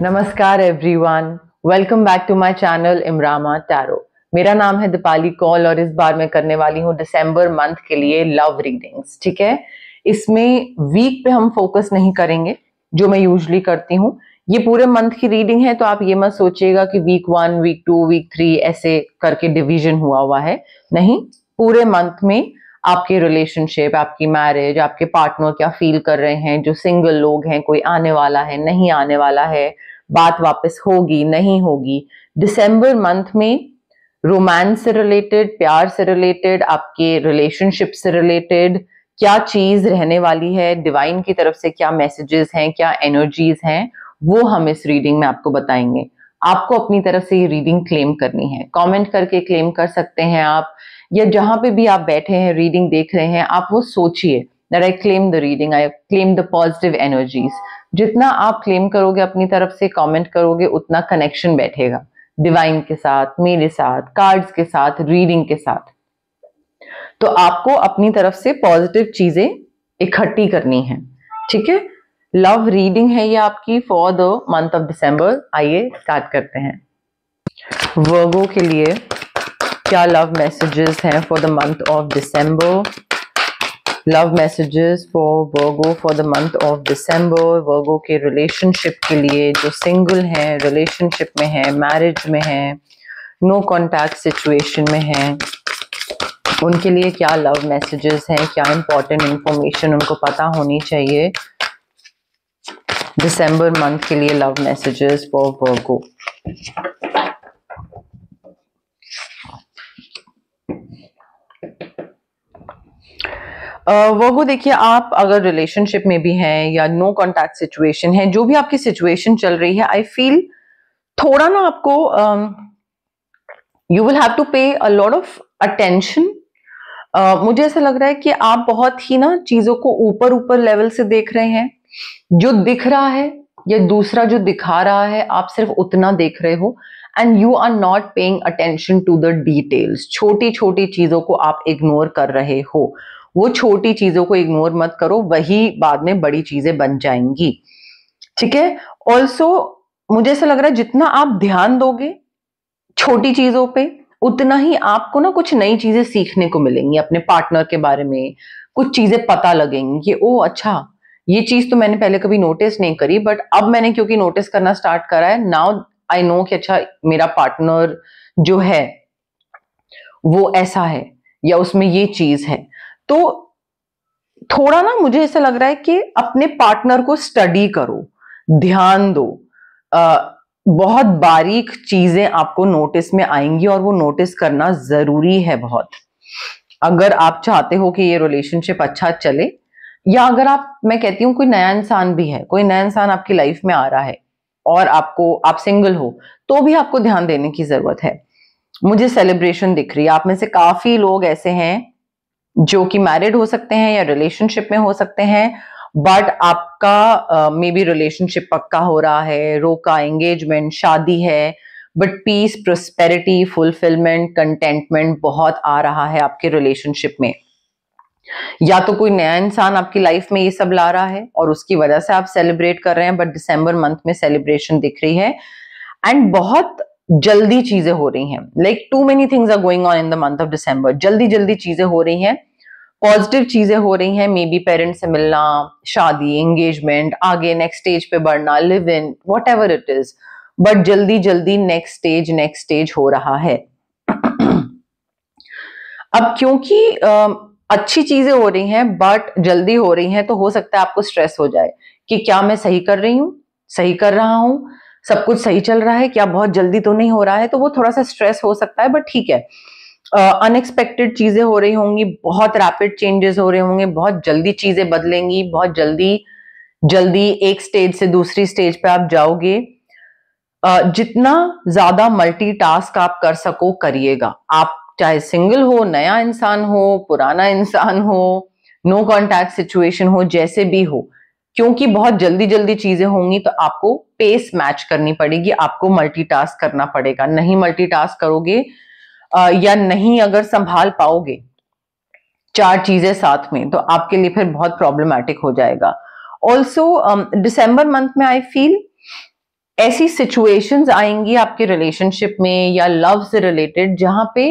नमस्कार everyone, welcome back to my channel इमरामा tarot. मेरा नाम है दीपाली कौल और इस बार मैं करने वाली हूँ दिसंबर मंथ के लिए लव रीडिंग्स। ठीक है, इसमें वीक पे हम फोकस नहीं करेंगे जो मैं यूजुअली करती हूँ। ये पूरे मंथ की रीडिंग है, तो आप ये मत सोचिएगा कि वीक 1, वीक 2, वीक 3 ऐसे करके डिवीजन हुआ है। नहीं, पूरे मंथ में आपके रिलेशनशिप, आपकी मैरिज, आपके पार्टनर क्या फील कर रहे हैं, जो सिंगल लोग हैं, कोई आने वाला है, नहीं आने वाला है, बात वापस होगी नहीं होगी। दिसंबर मंथ में रोमांस से रिलेटेड, प्यार से रिलेटेड, आपके रिलेशनशिप से रिलेटेड क्या चीज रहने वाली है, डिवाइन की तरफ से क्या मैसेजेस हैं, क्या एनर्जीज हैं, वो हम इस रीडिंग में आपको बताएंगे। आपको अपनी तरफ से ये रीडिंग क्लेम करनी है, कमेंट करके क्लेम कर सकते हैं आप, या जहां पे भी आप बैठे हैं रीडिंग देख रहे हैं, आप वो सोचिए that I claim the reading, I claim the positive energies. जितना आप क्लेम करोगे, अपनी तरफ से कमेंट करोगे, उतना कनेक्शन बैठेगा डिवाइन के साथ, मेरे साथ, कार्ड्स के साथ, रीडिंग के साथ। तो आपको अपनी तरफ से पॉजिटिव चीजें इकट्ठी करनी है। ठीक है, लव रीडिंग है ये आपकी for the month of December. आइए स्टार्ट करते हैं। वर्गो के लिए क्या लव मैसेजेस हैं for the month of December? Love messages for Virgo for the month of December. Virgo के रिलेशनशिप के लिए, जो सिंगल हैं, रिलेशनशिप में है, मैरिज में है, नो कॉन्टैक्ट सिचुएशन में है, उनके लिए क्या लव मैसेजेस हैं, क्या इंपॉर्टेंट इंफॉर्मेशन उनको पता होनी चाहिए दिसंबर मंथ के लिए। लव मैसेजेस फॉर वर्गो। वर्गो देखिए, आप अगर रिलेशनशिप में भी हैं या नो कॉन्टैक्ट सिचुएशन है, जो भी आपकी सिचुएशन चल रही है, आई फील थोड़ा ना आपको यू विल हैव टू पे अ लॉट ऑफ अटेंशन। मुझे ऐसा लग रहा है कि आप बहुत ही ना चीजों को ऊपर ऊपर लेवल से देख रहे हैं। जो दिख रहा है या दूसरा जो दिखा रहा है, आप सिर्फ उतना देख रहे हो and you are not paying attention to the details. छोटी छोटी चीजों को आप इग्नोर कर रहे हो। वो छोटी चीजों को इग्नोर मत करो, वही बाद में बड़ी चीजें बन जाएंगी। ठीक है, ऑल्सो मुझे ऐसा लग रहा है जितना आप ध्यान दोगे छोटी चीजों पे, उतना ही आपको ना कुछ नई चीजें सीखने को मिलेंगी अपने पार्टनर के बारे में। कुछ चीजें पता लगेंगी कि ओ अच्छा, ये चीज तो मैंने पहले कभी नोटिस नहीं करी, बट अब मैंने क्योंकि नोटिस करना स्टार्ट करा है, नाउ आई नो कि अच्छा मेरा पार्टनर जो है वो ऐसा है या उसमें ये चीज है। तो थोड़ा ना मुझे ऐसा लग रहा है कि अपने पार्टनर को स्टडी करो, ध्यान दो। बहुत बारीक चीजें आपको नोटिस में आएंगी और वो नोटिस करना जरूरी है बहुत, अगर आप चाहते हो कि ये रिलेशनशिप अच्छा चले। या अगर मैं कहती हूँ कोई नया इंसान भी है, कोई नया इंसान आपकी लाइफ में आ रहा है और आप सिंगल हो, तो भी आपको ध्यान देने की जरूरत है। मुझे सेलिब्रेशन दिख रही है, आप में से काफी लोग ऐसे हैं जो कि मैरिड हो सकते हैं या रिलेशनशिप में हो सकते हैं, बट आपका मे बी रिलेशनशिप पक्का हो रहा है, रोका एंगेजमेंट, शादी है, but peace, prosperity, fulfilment, contentment बहुत आ रहा है आपके रिलेशनशिप में। या तो कोई नया इंसान आपकी लाइफ में ये सब ला रहा है और उसकी वजह से आप सेलिब्रेट कर रहे हैं, बट दिसंबर मंथ में सेलिब्रेशन दिख रही है एंड बहुत जल्दी चीजें हो रही हैं। Like too many things are going on in the month of December. जल्दी जल्दी चीजें हो रही हैं, पॉजिटिव चीजें हो रही हैं, मे बी पेरेंट्स से मिलना, शादी, एंगेजमेंट, आगे नेक्स्ट स्टेज पे बढ़ना, live in, what ever it is, but जल्दी जल्दी नेक्स्ट स्टेज हो रहा है। अब क्योंकि अच्छी चीजें हो रही हैं बट जल्दी हो रही हैं, तो हो सकता है आपको स्ट्रेस हो जाए कि क्या मैं सही कर रही हूँ, सही कर रहा हूँ, सब कुछ सही चल रहा है क्या, बहुत जल्दी तो नहीं हो रहा है। तो वो थोड़ा सा स्ट्रेस हो सकता है, बट ठीक है। अनएक्सपेक्टेड चीजें हो रही होंगी, बहुत रैपिड चेंजेस हो रहे होंगे, बहुत जल्दी चीजें बदलेंगी, बहुत जल्दी जल्दी एक स्टेज से दूसरी स्टेज पे आप जाओगे। जितना ज्यादा मल्टीटास्क आप कर सको करिएगा। आप चाहे सिंगल हो, नया इंसान हो, पुराना इंसान हो, नो कॉन्टैक्ट सिचुएशन हो, जैसे भी हो, क्योंकि बहुत जल्दी जल्दी चीजें होंगी तो आपको पेस मैच करनी पड़ेगी, आपको मल्टीटास्क करना पड़ेगा। नहीं मल्टीटास्क करोगे या नहीं अगर संभाल पाओगे चार चीजें साथ में, तो आपके लिए फिर बहुत प्रॉब्लमैटिक हो जाएगा। ऑल्सो दिसंबर मंथ में आई फील ऐसी सिचुएशंस आएंगी आपके रिलेशनशिप में या लव से रिलेटेड जहां पे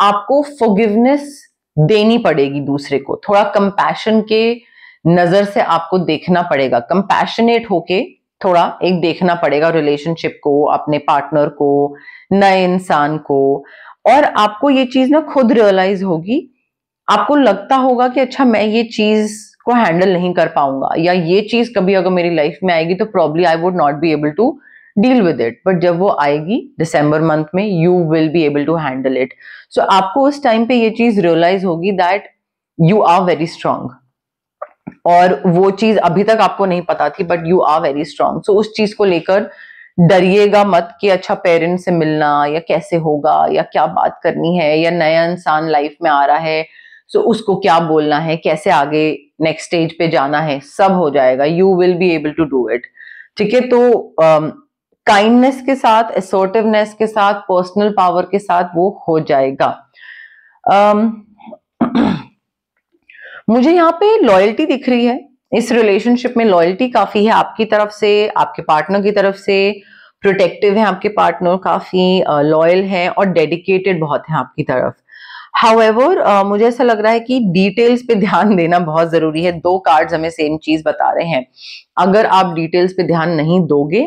आपको फॉरगिवनेस देनी पड़ेगी दूसरे को, थोड़ा कंपैशन के नजर से आपको देखना पड़ेगा, कंपैशनेट होके थोड़ा एक देखना पड़ेगा रिलेशनशिप को, अपने पार्टनर को, नए इंसान को। और आपको ये चीज ना खुद रियलाइज होगी, आपको लगता होगा कि अच्छा मैं ये चीज को हैंडल नहीं कर पाऊंगा, या ये चीज कभी अगर मेरी लाइफ में आएगी तो probably I would not be able to deal with it, but जब वो आएगी दिसंबर मंथ में you will be able to handle it. So आपको उस टाइम पे ये चीज रियलाइज होगी that you are very strong, और वो चीज अभी तक आपको नहीं पता थी but you are very strong. So उस चीज को लेकर डरिएगा मत कि अच्छा पेरेंट्स से मिलना या कैसे होगा या क्या बात करनी है, या नया इंसान लाइफ में आ रहा है सो उसको क्या बोलना है, कैसे आगे नेक्स्ट स्टेज पे जाना है, सब हो जाएगा, you will be able to do it. ठीक है, तो काइंडनेस के साथ, असर्टिवनेस के साथ, पर्सनल पावर के साथ वो हो जाएगा। मुझे यहाँ पे लॉयल्टी दिख रही है, इस रिलेशनशिप में लॉयल्टी काफी है आपकी तरफ से, आपके पार्टनर की तरफ से, प्रोटेक्टिव है आपके पार्टनर, काफी लॉयल है और डेडिकेटेड बहुत है आपकी तरफ। हाउएवर मुझे ऐसा लग रहा है कि डिटेल्स पे ध्यान देना बहुत जरूरी है। दो कार्ड्स हमें सेम चीज बता रहे हैं, अगर आप डिटेल्स पे ध्यान नहीं दोगे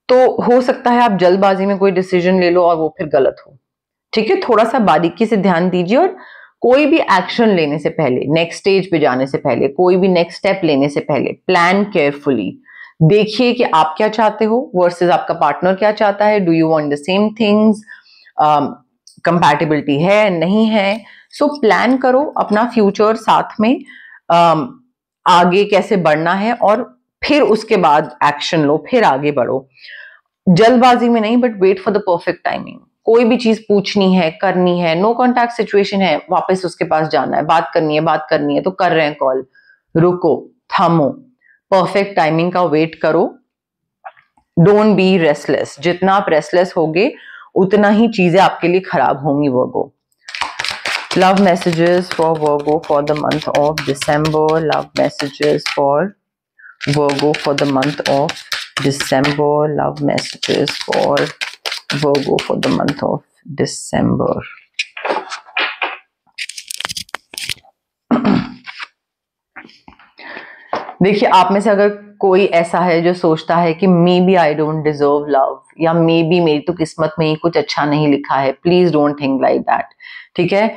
तो हो सकता है आप जल्दबाजी में कोई डिसीजन ले लो और वो फिर गलत हो। ठीक है, थोड़ा सा बारीकी से ध्यान दीजिए, और कोई भी एक्शन लेने से पहले, नेक्स्ट स्टेज पे जाने से पहले, कोई भी नेक्स्ट स्टेप लेने से पहले प्लान केयरफुली, देखिए कि आप क्या चाहते हो वर्सेस आपका पार्टनर क्या चाहता है, do you want the same things, compatibility है नहीं है। सो प्लान करो अपना फ्यूचर साथ में, आगे कैसे बढ़ना है, और फिर उसके बाद एक्शन लो, फिर आगे बढ़ो, जल्दबाजी में नहीं but wait for the perfect timing. कोई भी चीज पूछनी है, करनी है, नो कॉन्टैक्ट सिचुएशन है, वापस उसके पास जाना है, बात करनी है तो कर रहे हैं कॉल, रुको, थमो, परफेक्ट टाइमिंग का वेट करो, डोंट बी रेस्टलेस। जितना आप रेस्टलेस होगे उतना ही चीजें आपके लिए खराब होंगी। Virgo, love messages for Virgo for the month of December, love messages for Virgo for the month of December, love messages for Virgo for the month of December. देखिए, आप में से अगर कोई ऐसा है जो सोचता है कि maybe I don't deserve love, या मे बी मेरी तो किस्मत में ही कुछ अच्छा नहीं लिखा है, please don't think like that. ठीक है,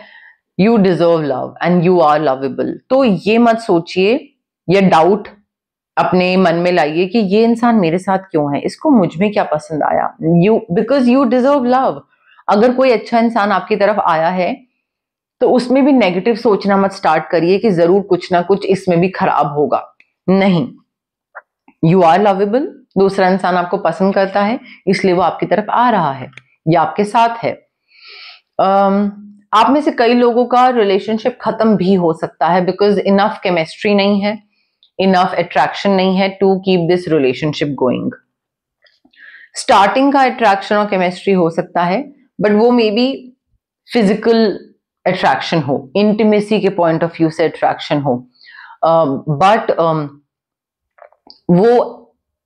you deserve love and you are lovable. तो ये मत सोचिए या डाउट अपने मन में लाइए कि ये इंसान मेरे साथ क्यों है, इसको मुझ में क्या पसंद आया, बिकॉज यू डिजर्व लव। अगर कोई अच्छा इंसान आपकी तरफ आया है तो उसमें भी नेगेटिव सोचना मत स्टार्ट करिए कि जरूर कुछ ना कुछ इसमें भी खराब होगा, नहीं, यू आर लवेबल। दूसरा इंसान आपको पसंद करता है इसलिए वो आपकी तरफ आ रहा है या आपके साथ है। आप में से कई लोगों का रिलेशनशिप खत्म भी हो सकता है बिकॉज इनफ केमिस्ट्री नहीं है, इनफ अट्रैक्शन नहीं है to keep this relationship going. Starting का अट्रैक्शन और केमिस्ट्री हो सकता है बट वो मे बी फिजिकल अट्रैक्शन हो, इंटीमेसी के पॉइंट ऑफ व्यू से अट्रैक्शन हो, बट वो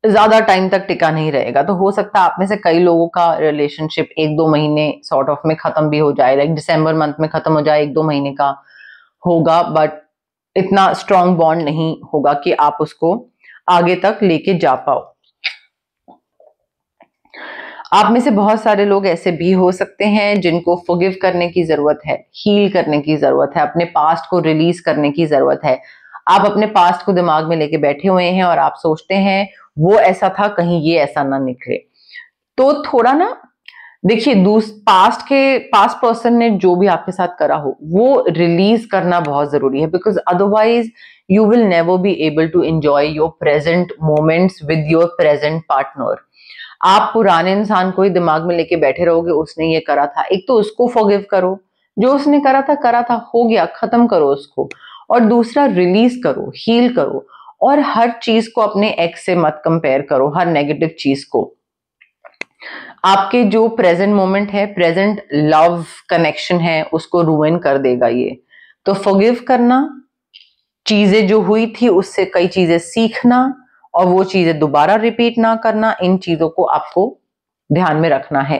ज्यादा टाइम तक टिका नहीं रहेगा। तो हो सकता है आप में से कई लोगों का रिलेशनशिप 1-2 महीने सॉर्ट ऑफ में खत्म भी हो जाए, लाइक दिसंबर मंथ में खत्म हो जाए, 1-2 महीने का होगा, बट इतना स्ट्रॉन्ग बॉन्ड नहीं होगा कि आप उसको आगे तक लेके जा पाओ। आप में से बहुत सारे लोग ऐसे भी हो सकते हैं जिनको फॉरगिव करने की जरूरत है, हील करने की जरूरत है, अपने पास्ट को रिलीज करने की जरूरत है। आप अपने पास्ट को दिमाग में लेके बैठे हुए हैं और आप सोचते हैं वो ऐसा था, कहीं ये ऐसा ना निकले। तो थोड़ा ना देखिए, पास्ट पर्सन ने जो भी आपके साथ करा हो वो रिलीज करना बहुत जरूरी है, because otherwise you will never be able to enjoy your present moments with your present partner. आप पुराने इंसान को ही दिमाग में लेके बैठे रहोगे, उसने ये करा था, एक तो उसको फॉरगिव करो, जो उसने करा था हो गया, खत्म करो उसको, और दूसरा रिलीज करो, हील करो, और हर चीज को अपने एक्स से मत कंपेयर करो, हर नेगेटिव चीज को। आपके जो प्रेजेंट मोमेंट है, प्रेजेंट लव कनेक्शन है, उसको रूइन कर देगा ये। तो फॉरगिव करना, चीजें जो हुई थी उससे कई चीजें सीखना और वो चीजें दोबारा रिपीट ना करना, इन चीजों को आपको ध्यान में रखना है।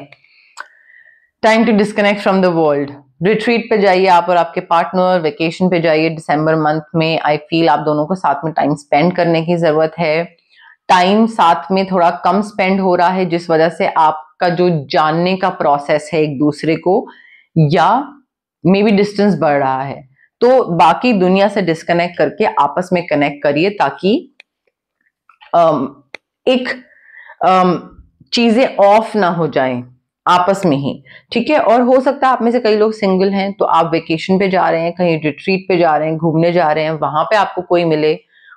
Time to disconnect from the world. Retreat पे जाइए आप और आपके पार्टनर, वेकेशन पे जाइए दिसंबर मंथ में। आई फील आप दोनों को साथ में टाइम स्पेंड करने की जरूरत है। टाइम साथ में थोड़ा कम स्पेंड हो रहा है, जिस वजह से आपका जो जानने का प्रोसेस है एक दूसरे को, या मे बी डिस्टेंस बढ़ रहा है, तो बाकी दुनिया से डिस्कनेक्ट करके आपस में कनेक्ट करिए, ताकि एक चीजें ऑफ ना हो जाएं आपस में ही, ठीक है। और हो सकता है आप में से कई लोग सिंगल हैं, तो आप वेकेशन पे जा रहे हैं, कहीं रिट्रीट पे जा रहे हैं, घूमने जा रहे हैं, वहां पे आपको कोई मिले,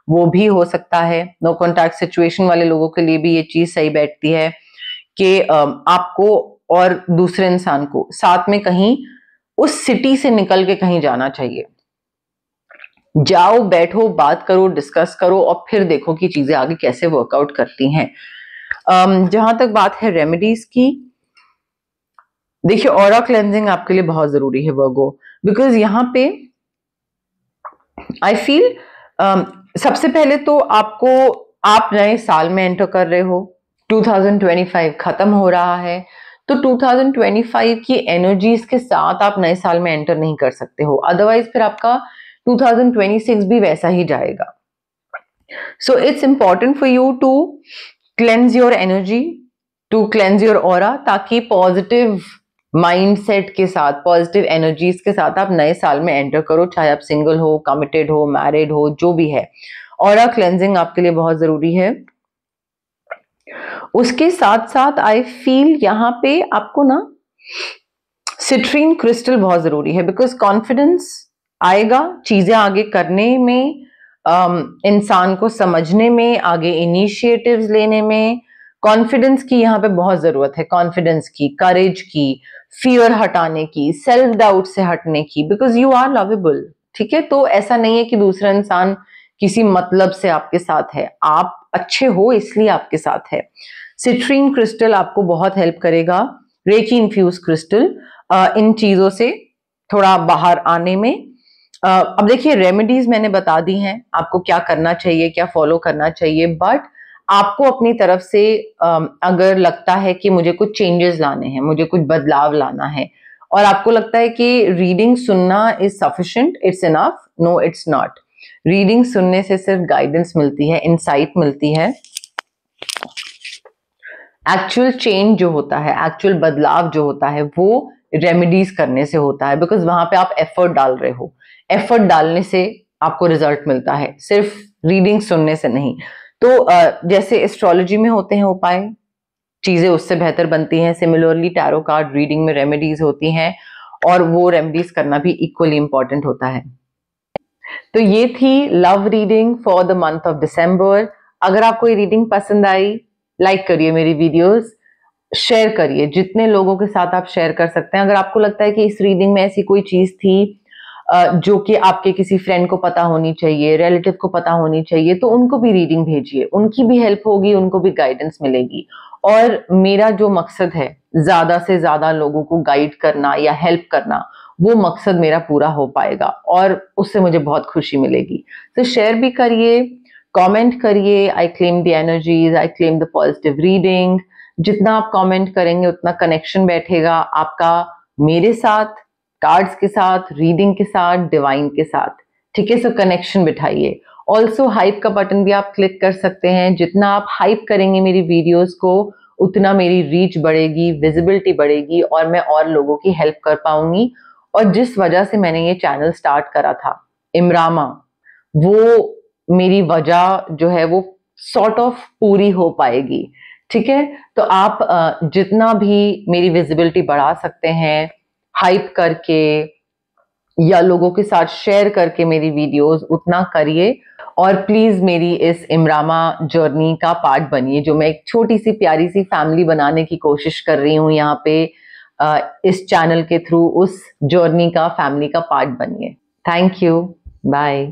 वो भी हो सकता है। नो कॉन्टैक्ट सिचुएशन वाले लोगों के लिए भी ये चीज सही बैठती है कि आपको और दूसरे इंसान को साथ में कहीं उस सिटी से निकल के कहीं जाना चाहिए। जाओ, बैठो, बात करो, डिस्कस करो, और फिर देखो कि चीजें आगे कैसे वर्कआउट करती हैं। जहां तक बात है रेमेडीज की, देखिए ऑरा क्लेंजिंग आपके लिए बहुत जरूरी है वर्गो, बिकॉज यहाँ पे आई फील सबसे पहले तो आप नए साल में एंटर कर रहे हो, 2025 खत्म हो रहा है, तो 2025 की एनर्जीज के साथ आप नए साल में एंटर नहीं कर सकते हो, अदरवाइज फिर आपका 2026 भी वैसा ही जाएगा। So it's important for you to cleanse your energy, to cleanse your aura, ताकि पॉजिटिव माइंडसेट के साथ, पॉजिटिव एनर्जीज के साथ आप नए साल में एंटर करो, चाहे आप सिंगल हो, कमिटेड हो, मैरिड हो, जो भी है। ऑरा क्लेंजिंग आपके लिए बहुत जरूरी है। उसके साथ साथ आई फील यहाँ पे आपको ना सिट्रीन क्रिस्टल बहुत जरूरी है, बिकॉज कॉन्फिडेंस आएगा चीजें आगे करने में, इंसान को समझने में, आगे इनिशिएटिव्स लेने में। कॉन्फिडेंस की यहाँ पे बहुत जरूरत है, कॉन्फिडेंस की, करेज की, फियर हटाने की, सेल्फ डाउट से हटने की, बिकॉज यू आर लवेबल, ठीक है। तो ऐसा नहीं है कि दूसरा इंसान किसी मतलब से आपके साथ है, आप अच्छे हो इसलिए आपके साथ है। सिट्रीन क्रिस्टल आपको बहुत हेल्प करेगा, रेकी इन्फ्यूज क्रिस्टल, इन चीजों से थोड़ा बाहर आने में। अब देखिए रेमेडीज मैंने बता दी हैं आपको क्या करना चाहिए, क्या फॉलो करना चाहिए, बट आपको अपनी तरफ से अगर लगता है कि मुझे कुछ चेंजेस लाने हैं, मुझे कुछ बदलाव लाना है, और आपको लगता है कि रीडिंग सुनना is sufficient, it's enough, no it's not. Reading सुनने से सिर्फ गाइडेंस मिलती है, इंसाइट मिलती है। एक्चुअल चेंज जो होता है, एक्चुअल बदलाव जो होता है, वो रेमेडीज करने से होता है, बिकॉज वहां पे आप एफर्ट डाल रहे हो, एफर्ट डालने से आपको रिजल्ट मिलता है, सिर्फ रीडिंग सुनने से नहीं। तो जैसे एस्ट्रोलॉजी में होते हैं उपाय, चीजें उससे बेहतर बनती हैं, सिमिलरली टैरो कार्ड रीडिंग में रेमेडीज होती हैं, और वो रेमेडीज करना भी इक्वली इंपॉर्टेंट होता है। तो ये थी love reading for the month of दिसंबर। अगर आपको ये रीडिंग पसंद आई, लाइक करिए मेरी वीडियोस, शेयर करिए, जितने लोगों के साथ आप शेयर कर सकते हैं। अगर आपको लगता है कि इस रीडिंग में ऐसी कोई चीज थी जो कि आपके किसी फ्रेंड को पता होनी चाहिए, रिलेटिव को पता होनी चाहिए, तो उनको भी रीडिंग भेजिए, उनकी भी हेल्प होगी, उनको भी गाइडेंस मिलेगी। और मेरा जो मकसद है ज्यादा से ज्यादा लोगों को गाइड करना या हेल्प करना, वो मकसद मेरा पूरा हो पाएगा, और उससे मुझे बहुत खुशी मिलेगी। तो शेयर भी करिए, कमेंट करिए, I claim the energies, I claim the positive reading. जितना आप कमेंट करेंगे उतना कनेक्शन बैठेगा आपका मेरे साथ, कार्ड्स के साथ, रीडिंग के साथ, डिवाइन के साथ, ठीक है। सो कनेक्शन बिठाइए। ऑल्सो हाइप का बटन भी आप क्लिक कर सकते हैं, जितना आप हाइप करेंगे मेरी वीडियोस को, उतना मेरी रीच बढ़ेगी, विजिबिलिटी बढ़ेगी, और मैं और लोगों की हेल्प कर पाऊंगी। और जिस वजह से मैंने ये चैनल स्टार्ट करा था, इमरामा, वो मेरी वजह जो है वो सॉर्ट ऑफ पूरी हो पाएगी, ठीक है। तो आप जितना भी मेरी विजिबिलिटी बढ़ा सकते हैं हाइप करके या लोगों के साथ शेयर करके मेरी वीडियोस, उतना करिए। और प्लीज मेरी इस इमरामा जर्नी का पार्ट बनिए, जो मैं एक छोटी सी प्यारी सी फैमिली बनाने की कोशिश कर रही हूँ यहाँ पे, इस चैनल के थ्रू उस जर्नी का, फैमिली का पार्ट बनिए। Thank you, bye.